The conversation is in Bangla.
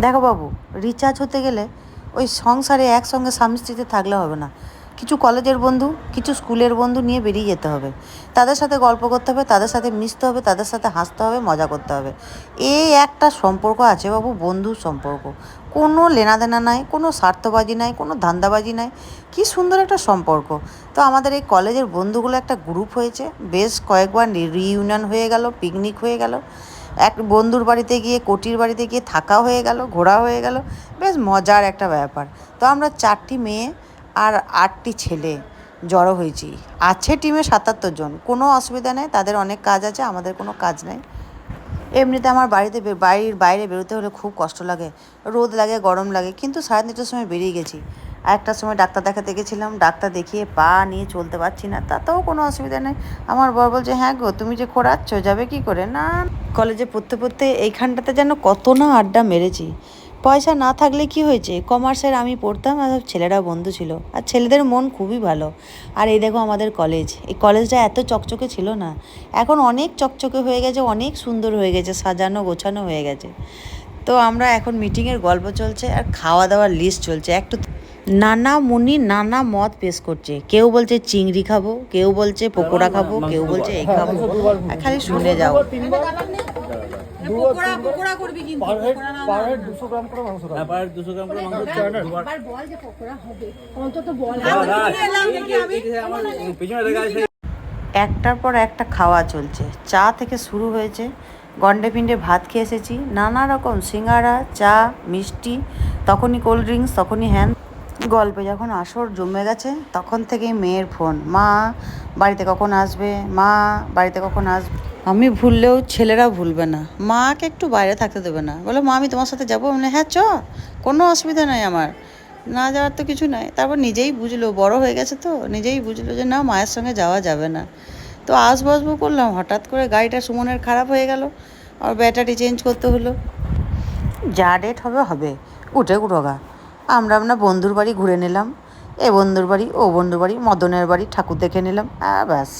দেখো বাবু, রিচার্জ হতে গেলে ওই সংসারে একসঙ্গে স্বামী স্ত্রীতে থাকলে হবে না। কিছু কলেজের বন্ধু, কিছু স্কুলের বন্ধু নিয়ে বেরিয়ে যেতে হবে। তাদের সাথে গল্প করতে হবে, তাদের সাথে মিশতে হবে, তাদের সাথে হাসতে হবে, মজা করতে হবে। এই একটা সম্পর্ক আছে বাবু, বন্ধুর সম্পর্ক। কোনো লেনাদেনা নাই, কোনো স্বার্থবাজি নাই, কোনো ধান্দাবাজি নাই। কি সুন্দর একটা সম্পর্ক। তো আমাদের এই কলেজের বন্ধুগুলো একটা গ্রুপ হয়েছে, বেশ কয়েকবার রিইউনিয়ন হয়ে গেল, পিকনিক হয়ে গেল, এক বন্ধুর বাড়িতে গিয়ে, কোটির বাড়িতে গিয়ে থাকা হয়ে গেল, ঘোরা হয়ে গেল। বেশ মজার একটা ব্যাপার। তো আমরা 4টি মেয়ে আর 8টি ছেলে জড়ো হয়েছি। আছে টিমে 77 জন, কোনো অসুবিধা নেই। তাদের অনেক কাজ আছে, আমাদের কোনো কাজ নেই। এমনিতে আমার বাড়ির বাইরে বেরোতে হলে খুব কষ্ট লাগে, রোদ লাগে, গরম লাগে, কিন্তু 3:30টার সময় বেরিয়ে গেছি। একটার সময় ডাক্তার দেখাতে গেছিলাম, ডাক্তার দেখিয়ে পা নিয়ে চলতে পারছি না, তাতেও কোনো অসুবিধা নেই। আমার বর বলছে, হ্যাঁ গো, তুমি যে খোঁড়াচ্ছ, যাবে কি করে না। কলেজে পড়তে পড়তে এইখানটাতে যেন কত না আড্ডা মেরেছি। পয়সা না থাকলে কি হয়েছে, কমার্সের আমি পড়তাম আর সব ছেলেরা বন্ধু ছিল, আর ছেলেদের মন খুবই ভালো। আর এই দেখো আমাদের কলেজ, এই কলেজটা এত চকচকে ছিল না, এখন অনেক চকচকে হয়ে গেছে, অনেক সুন্দর হয়ে গেছে, সাজানো গোছানো হয়ে গেছে। তো আমরা এখন মিটিংয়ের গল্প চলছে আর খাওয়া দাওয়ার লিস্ট চলছে। একটু নানা মুনি নানা মত পেশ করছে, কেউ বলছে চিংড়ি খাবো, কেউ বলছে পকোড়া খাবো, কেউ বলছে এই খাবো। আর খালি শুনে যাও। একটার পর একটা খাওয়া চলছে, চা থেকে শুরু হয়েছে, গন্ডে পিণ্ডে ভাত খেয়ে এসেছি, নানা রকম সিঙ্গাড়া, চা, মিষ্টি, তখনই কোল্ড ড্রিঙ্কস, তখনই হ্যান। গল্পে যখন আসর জমে গেছে, তখন থেকেই মেয়ের ফোন, মা বাড়িতে কখন আসবে, মা বাড়িতে কখন আসবে। আমি ভুললেও ছেলেরা ভুলবে না, মাকে একটু বাইরে থাকতে দেবে না। বলে, মা আমি তোমার সাথে যাবো, মানে হ্যাঁ চ, কোনো অসুবিধা নাই আমার, না যাওয়ার তো কিছু নাই। তারপর নিজেই বুঝলো, বড় হয়ে গেছে তো নিজেই বুঝলো যে না, মায়ের সঙ্গে যাওয়া যাবে না। তো আসবো আসবো করলাম, হঠাৎ করে গাড়িটা সুমনের খারাপ হয়ে গেল, আর ব্যাটারি চেঞ্জ করতে হলো। যা ডেট হবে হবে, উঠে উঠোগা। আমরা বন্ধুর বাড়ি ঘুরে নিলাম, এ বন্ধুর বাড়ি, ও বন্ধুর বাড়ি, মদনের বাড়ি ঠাকুর দেখে নিলাম, ব্যাস।